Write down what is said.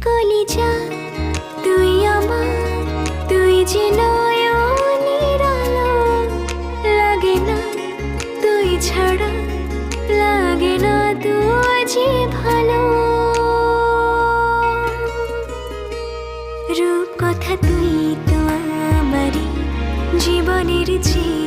কলিজা তুই আমার, তুই যে নয়নের আলো। লাগে না তুই ছাড়া, লাগে না তুই যে ভালো। রূপ কথা তুই তো আমারই জীবনের চেয়ে